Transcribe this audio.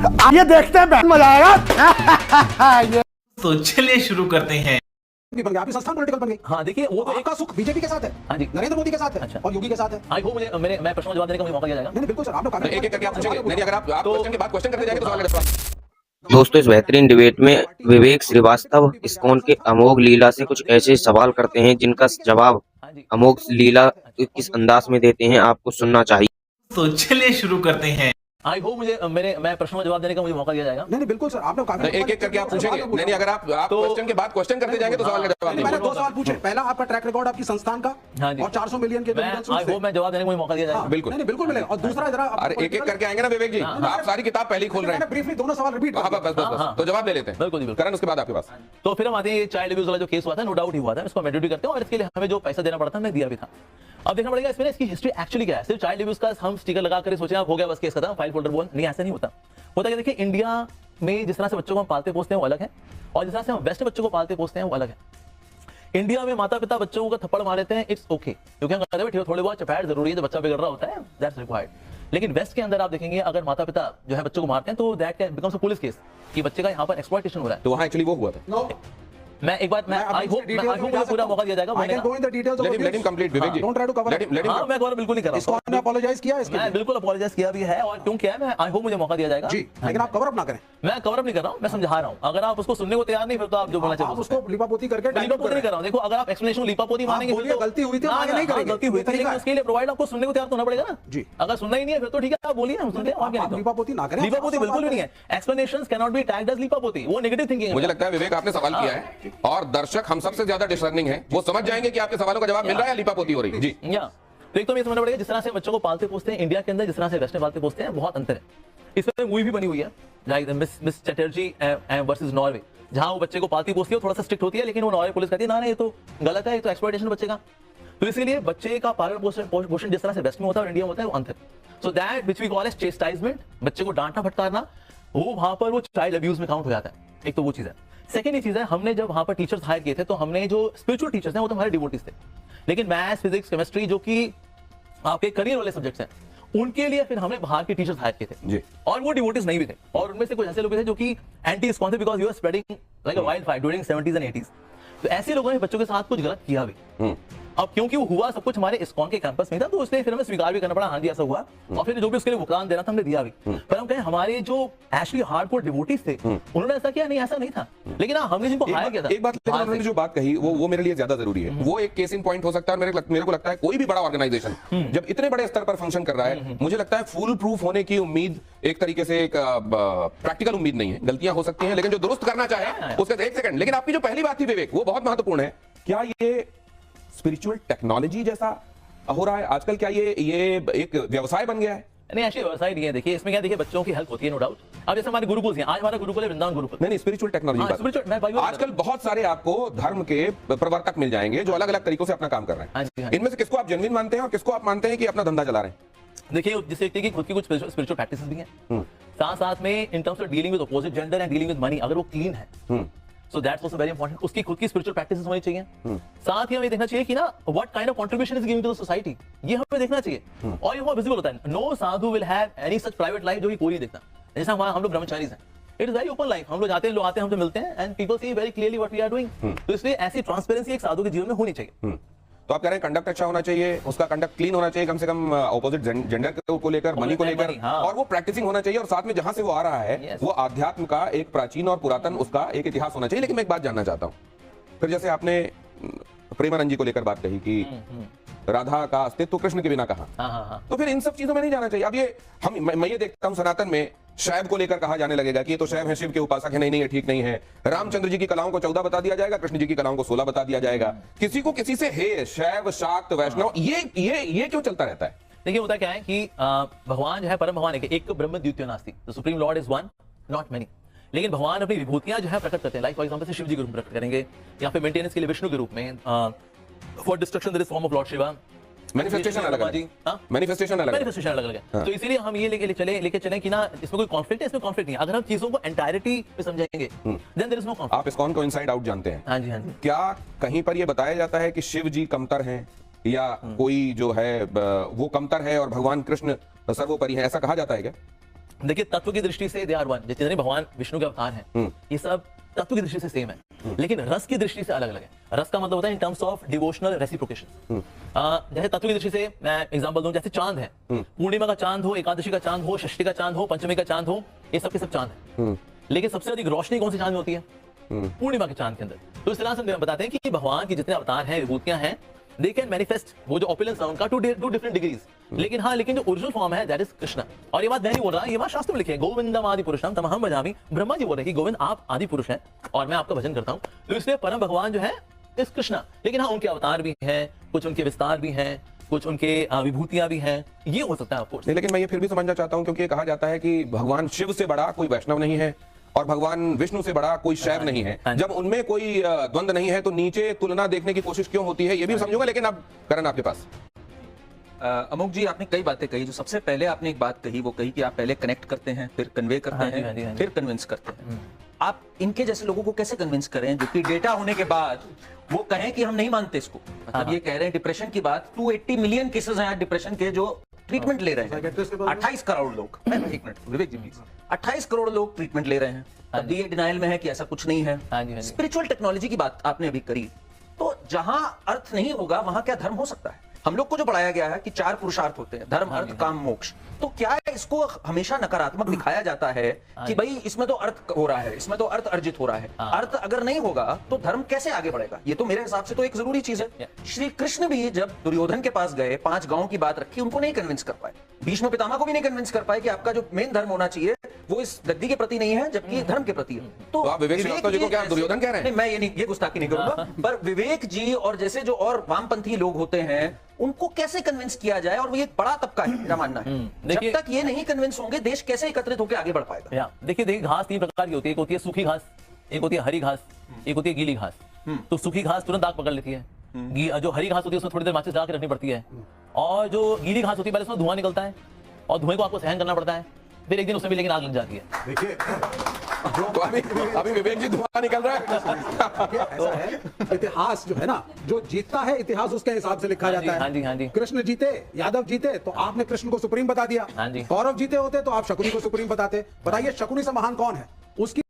आइए देखते हैं, मजा आएगा। तो चलिए शुरू करते हैं। बन गया, आपकी संस्थान पॉलिटिकल बन गई। हाँ देखिए वो तो आपका सुख बीजेपी के साथ है, हाँ जी नरेंद्र मोदी के साथ है, अच्छा। और योगी के साथ है। आई होप मैं प्रश्न का जवाब देने का मुझे मौका दिया जाएगा। नहीं बिल्कुल सर, आपने एक एक करके आप पूछेंगे। नहीं अगर आप क्वेश्चन के बाद क्वेश्चन करते जाएंगे तो सवाल का जवाब। दोस्तों, इस बेहतरीन डिबेट में विवेक श्रीवास्तव इस्कॉन के अमोघ लीला से कुछ ऐसे सवाल करते हैं जिनका जवाब हाँ जी अमोघ लीला किस अंदाज में देते हैं आपको सुनना चाहिए। तो चलिए शुरू करते हैं। आई होप मैं प्रश्न का जवाब देने का मुझे मौका दिया जाएगा। नहीं बिल्कुल सर, आपने काफी एक एक करके आप पूछेंगे। नहीं अगर आप क्वेश्चन के बाद क्वेश्चन करते जाएंगे तो सवाल का जवाब मैंने देंगे। 2 सवाल पूछे। पहला आपका ट्रैक रिकॉर्ड आपकी संस्थान का, हाँ जी। और 400 मिलियन के आई होप मैं जवाब देने का मुझे मौका दिया जाएगा। बिल्कुल। नहीं बिल्कुल मिलेगा। और दूसरा जरा अरे एक एक करके आएंगे ना विवेक जी, आप सारी किताब पहले ही खोल रहे हैं। ब्रीफली दोनों सवाल रिपीट हाँ बस बस बस तो जवाब ले लेते हैं। बिल्कुल जी, बिल्कुल। करण उसके बाद आपके पास। तो फिर हम आते हैं चाइल्ड अब्यूज वाला जो केस हुआ था, नो डाउट ही हुआ था, इसको हम ड्यूटी करते हैं और इसके लिए हमें जो पैसा देना पड़ता है हमने दिया भी था। अब देखना पड़ेगा इसमें इसकी हिस्ट्री एक्चुअली क्या है। सिर्फ चाइल्ड अब्यूज का हम स्टिकर लगा कर सोचे आप हो गया बस केस खत्म, फाइल फोल्डर बोल, नहीं ऐसा नहीं होता। होता क्या, देखिए इंडिया में जिस तरह से बच्चों को हम पालते पोसते हैं वो अलग है, और जिस तरह से हम वेस्ट बच्चों को पालते पोसते हैं वो अलग है। इंडिया में माता पिता बच्चों को थप्पड़ मार देते हैं, इट्स ओके, क्योंकि हम कहते हैं ठीक थोड़े बहुत चपैट जरूरी है, तो बच्चा बिगड़ रहा होता है, दैट्स रिक्वायर्ड। लेकिन वेस्ट के अंदर आप देखेंगे अगर माता पिता जो है बच्चों को मारते हैं तो that can becomes a police case कि बच्चे का यहाँ पर एक्सप्लॉयटेशन हो रहा है। तो वहाँ एक्चुअली वो हुआ था। मैं एक बात आई होप मुझे पूरा मौका दिया जाएगा। I can go in the details of Let him complete Vivek ji. Don't try to cover it. Let him हाँ मैं कवर बिल्कुल नहीं कर रहा इसको आपने अपोलोजाइज किया इसके मैं लिए? बिल्कुल अपोलोजाइज किया भी है, और क्यों किया मैं आई होप मुझे मौका दिया जाएगा जी, लेकिन आप कवर अप ना करें। मैं कवर अप नहीं कर रहा हूँ, मैं समझा रहा हूँ। अगर आप उसको सुनने को तैयार नहीं फिर तो आप जो बोलना आप चाहिए उसको लिपापोती करके लिपापोती नहीं कर रहा हूँ। देखो अगर आप एक्सप्लेनेशन लिपापोती मानेंगे बोलिए, फिर तो गलती हुई थी, हम आगे नहीं करेंगे। गलती हुई थी, तरीका लेकिन है। उसके लिए प्रोवाइड आपको सुनने को तैयार तो होना पड़ेगा ना जी। अगर सुनना ही नहीं है फिर तो ठीक है आप बोलिए, हम सुनते हैं। और क्या आप नहीं तो। लिपापोती ना करें। लिपापोती बिल्कुल भी नहीं है। Explanations can not be tagged as लिपापोती, वो नेगेटिव थिंकिंग है। मुझे लगता है विवेक आपने सवाल किया है और दर्शक हम सबसे ज्यादा डिसर्निंग है, वो समझ जाएंगे कि आपके सवालों का जवाब मिल रहा है या लिपापोती हो रही है। जी या तो एक तो ये समझना पड़ेगा जिस तरह से बच्चों को पालते पोसते हैं इंडिया के अंदर, जिस तरह से वेस्ट में पालते पोसते हैं, बहुत अंतर है। इसमें मूवी भी बनी हुई है like miss Chatterjee versus Norway, जहां वो बच्चे को पालती पोसती है, थोड़ा सा स्ट्रिक्ट होती है, लेकिन वो नॉर्वे पुलिस कहती है ना ये तो गलत है, ये तो एक्सप्लॉयटेशन बच्चे का। तो इसलिए बच्चे का पालन पोषण जिस तरह से वेस्ट में होता है और इंडिया में होता है वो अंतर। So that which we call as chastisement, बच्चे को डांटना फटकारना, वो वहां पर वो चाइल्ड अब्यूज में काउंट हो जाता है। एक तो वो चीज है। सेकेंड चीज है, हमने जब वहां पर टीचर्स हायर किए थे तो हमने जो स्पिरिचुअल टीचर्स हैं वो तो हमारे डिवोटीज थे, लेकिन मैथ्स फिजिक्स केमिस्ट्री जो कि आपके करियर वाले सब्जेक्ट्स हैं उनके लिए फिर हमने बाहर के टीचर्स हायर किए थे जी। और वो डिवोटीज नहीं भी थे, और उनमें से कुछ ऐसे लोग भी थे जो कि एंटी इस्कॉन थे because you are spreading like a wild fire during 70s and 80s। तो ऐसे लोगों ने बच्चों के साथ कुछ गलत किया भी। अब क्योंकि वो हुआ सब कुछ हमारे इस्कॉन के कैंपस में था तो उसने फिर हमें स्वीकार भी करना पड़ा, हाँ जी ऐसा हुआ, और फिर जो भी उसके लिए भुगतान देना था हमने दिया भी। पर हम कहें हमारे जो एक्चुअली हार्डकोर डिवोटीज थे उन्होंने ऐसा किया नहीं, ऐसा नहीं था। लेकिन हाँ हमने जिनको हायर किया था एक बात लेकिन उन्होंने जो बात कही वो मेरे लिए ज्यादा जरूरी है। वो एक केस इन पॉइंट हो सकता है। मेरे को लगता है कोई भी बड़ा ऑर्गेनाइजेशन जब इतने बड़े स्तर पर फंक्शन कर रहा है, मुझे लगता है फुल प्रूफ होने की उम्मीद एक तरीके से एक प्रैक्टिकल उम्मीद नहीं है। गलतियां हो सकती हैं, लेकिन जो दुरुस्त करना चाहे उसका एक सेकंड। लेकिन आपकी जो पहली बात थी विवेक, वो बहुत महत्वपूर्ण है। क्या ये स्पिरिचुअल टेक्नोलॉजी जैसा हो रहा है आजकल? क्या ये एक व्यवसाय बन गया है? नहीं ऐसी व्यवसाय नहीं है। देखिए इसमें क्या, देखिए बच्चों की हेल्प होती है नो डाउट। अब जैसे हमारे गुरुकुल हैं, आज हमारा गुरुकुल है वृंदावन गुरुकुल। नहीं स्पिरिचुअल टेक्नोलॉजी spiritual, मैं भाई आजकल बहुत सारे आपको धर्म के प्रवर्तक मिल जाएंगे जो अलग अलग तरीकों से अपना काम कर रहे हाँ जी, हैं। हाँ जी। इनमें से किसको आप जेन्युइन मानते हैं और किसको आप मानते हैं कि अपना धंधा चला रहे हैं? देखिए जिस व्यक्ति की खुद की कुछ स्पिरिचुअल प्रैक्टिसेस भी हैं, साथ साथ में in terms of dealing with opposite gender and dealing with money, अगर वो क्लीन है so that's also very important. उसकी खुद की स्पिरिचुअल प्रैक्टिसेस होनी चाहिए। साथ ही हमें देखना चाहिए कि ना what kind of contribution is giving to the society, ये हमें देखना चाहिए। और ये बहुत विजिबल होता है। No sadhu will have any such private life जो कि कोई नहीं देखता। जैसे हम लोग ब्रह्मचारीज हैं, it is very open life. हम लोग जाते हैं, लोग आते हैं, हमसे मिलते हैं and people see very clearly what we are doing. तो इसलिए ऐसी ट्रांसपेरेंसी एक साधु के जीवन में होनी चाहिए। तो आप कह रहे हैं कंडक्ट अच्छा होना चाहिए, उसका कंडक्ट क्लीन होना चाहिए, कम से कम ऑपोजिट जेंडर को लेकर, मनी को लेकर, हाँ। और वो प्रैक्टिसिंग होना चाहिए, और साथ में जहां से वो आ रहा है Yes. वो आध्यात्म का एक प्राचीन और पुरातन उसका एक इतिहास होना चाहिए। लेकिन मैं एक बात जानना चाहता हूं, फिर जैसे आपने प्रेमानंद जी को लेकर बात कही कि राधा का अस्तित्व कृष्ण के बिना कहा, तो फिर इन सब चीजों में नहीं जाना चाहिए। अब ये मैं ये देखता हूं सनातन में शैव को लेकर कहा जाने लगेगा कि ये तो शैव है, शिव के उपासक है। नहीं ये ठीक नहीं है। रामचंद्र जी की कलाओं को 14 बता दिया जाएगा, कृष्ण जी की कलाओं को 16 बता दिया जाएगा। किसी को किसी से हे शैव शाक्त वैष्णव ये क्यों चलता रहता है? देखिए होता क्या है कि भगवान जो है परम भगवान है, एक ब्रह्म द्वितीय नास्ति, the supreme Lord is one not many. लेकिन भगवान अपनी विभूतियां जो है प्रकट करते हैं, लाइक फॉर एग्जांपल से शिव जी के रूप में प्रकट करेंगे, या फिर मेंटेनेंस के लिए विष्णु के रूप में, for destruction there is form of lord Shiva. Manifestation अलग है, मैनिफेस्टेशन अलग है। तो इसीलिए हम ये लेके चले कि ना इसमें कोई कॉन्फ्लिक्ट है, इसमें कॉन्फ्लिक्ट नहीं है। अगर हम चीजों को एंटायरिटी में समझेंगे then there is no conflict. आप इस्कॉन को इनसाइड आउट जानते हैं? हाँ जी। क्या कहीं पर यह बताया जाता है कि शिव जी कमतर हैं या कोई जो है वो कमतर है और भगवान कृष्ण सर्वोपरि है, ऐसा कहा जाता है क्या? देखिए तत्व की दृष्टि से दे आर वन, जितने भगवान विष्णु के अवतार हैं ये सब तत्व की दृष्टि से सेम है, लेकिन रस की दृष्टि से अलग अलग है। रस का मतलब होता है in terms of devotional reciprocation. जैसे तत्व की दृष्टि से मैं एग्जांपल दूं, जैसे चांद है, पूर्णिमा का चांद हो, एकादशी का चांद हो, षष्ठी का चांद हो, पंचमी का चांद हो, ये सब के सब चांद है। लेकिन सबसे अधिक रोशनी कौन सी चांद में होती है? पूर्णिमा के चांद के अंदर। तो इस तरह से हम बताते हैं कि भगवान के जितने अवतार हैं, विभूतियां हैं, दे कैन मैनिफेस्ट वो जो ऑपुलेंस है उनका टू डिफरेंट डिग्रीज, लेकिन हाँ, लेकिन जो ओरिजिनल फॉर्म है दैट इज कृष्णा। और ये बात मैं नहीं बोल रहा, ये बात शास्त्र में लिखी है, गोविंदम आदि पुरुषम तमहम भजामि। ब्रह्मा जी बोल रहे हैं कि गोविंद आप आदि पुरुष हैं और मैं आपका भजन करता हूँ। तो इसलिए परम भगवान जो है इस कृष्णा, लेकिन हाँ उनके अवतार भी हैं, कुछ उनके विस्तार भी हैं, कुछ उनके विभूतियां भी हैं, ये हो सकता है ऑफकोर्स। लेकिन मैं ये फिर भी समझना चाहता हूं, क्योंकि ये कहा जाता है कि भगवान शिव से बड़ा कोई वैष्णव नहीं है और भगवान विष्णु से बड़ा कोई शैव नहीं है। जब उनमें कोई द्वंद्व नहीं है तो नीचे तुलना देखने की कोशिश क्यों होती है, ये भी समझूंगा। लेकिन अब करण आपके पास। अमोक जी, आपने कई बातें कही। जो सबसे पहले आपने एक बात कही वो कही कि आप पहले कनेक्ट करते हैं, फिर कन्वे करते हैं, फिर कन्विंस करते हैं। आप इनके जैसे लोगों को कैसे कन्विंस करें जो कि डेटा होने के बाद वो कहें कि हम नहीं मानते इसको? मतलब ये कह रहे हैं डिप्रेशन की बात, 280 मिलियन केसेस हैं डिप्रेशन के जो ट्रीटमेंट ले रहे हैं। 28 करोड़ लोग, एक मिनट विवेक जी प्लीज, 28 करोड़ लोग ट्रीटमेंट ले रहे हैं, तब भी ये डिनाइल में है कि ऐसा कुछ नहीं है। स्पिरिचुअल टेक्नोलॉजी की बात आपने अभी करी, तो जहां अर्थ नहीं होगा वहां क्या धर्म हो सकता है? हम लोग को जो पढ़ाया गया है कि 4 पुरुषार्थ होते हैं, धर्म अर्थ काम मोक्ष, तो क्या इसको हमेशा नकारात्मक दिखाया जाता है कि भाई इसमें तो अर्थ हो रहा है, इसमें तो अर्थ अर्जित हो रहा है। अर्थ अगर नहीं होगा तो धर्म कैसे आगे बढ़ेगा? ये तो मेरे हिसाब से तो एक जरूरी चीज है। श्री कृष्ण भी जब दुर्योधन के पास गए, 5 गांवों की बात रखी, उनको नहीं कन्विंस कर पाए। भीष्म पितामह को भी नहीं कन्विंस कर पाए कि आपका जो मेन धर्म होना चाहिए वो इस गद्दी के प्रति नहीं है, जबकि धर्म के प्रति है। तो आप विवेक श्रीवास्तव जी को क्या दुर्योधन कह रहे हैं? नहीं, मैं ये गुस्ताखी नहीं करूंगा, पर विवेक जी और जैसे जो और वामपंथी लोग होते हैं उनको कैसे कन्विंस किया जाए? और वो एक बड़ा तबका है, मेरा मानना है। जब तक ये नहीं कन्विंस होंगे, देश कैसे एकत्रित होकर आगे बढ़ पाएगा? देखिए घास 3 प्रकार की होती है। एक होती है सूखी घास, एक होती है हरी घास, एक होती है गीली घास। तो सूखी घास तुरंत आग पकड़ लेती है, जो हरी घास होती है उसमें थोड़ी देर माचिस डाल के रखनी पड़ती है, और जो गीली घास होती है पहले उसमें धुआं निकलता है और धुएं को आपको सहन करना पड़ता है, फिर एक दिन उसमें भी लेकिन आग लग जाती है। देखिए तो अभी विवेक जी धुआं निकल रहा है। ऐसा है, इतिहास जो है ना, जो जीतता है इतिहास उसके हिसाब से लिखा जाता है। हाँ जी। कृष्ण जीते, यादव जीते, तो आपने कृष्ण को सुप्रीम बता दिया। हाँ जी। कौरव जीते होते तो आप शकुनी को सुप्रीम बताते। बताइए शकुनी से महान कौन है? उसकी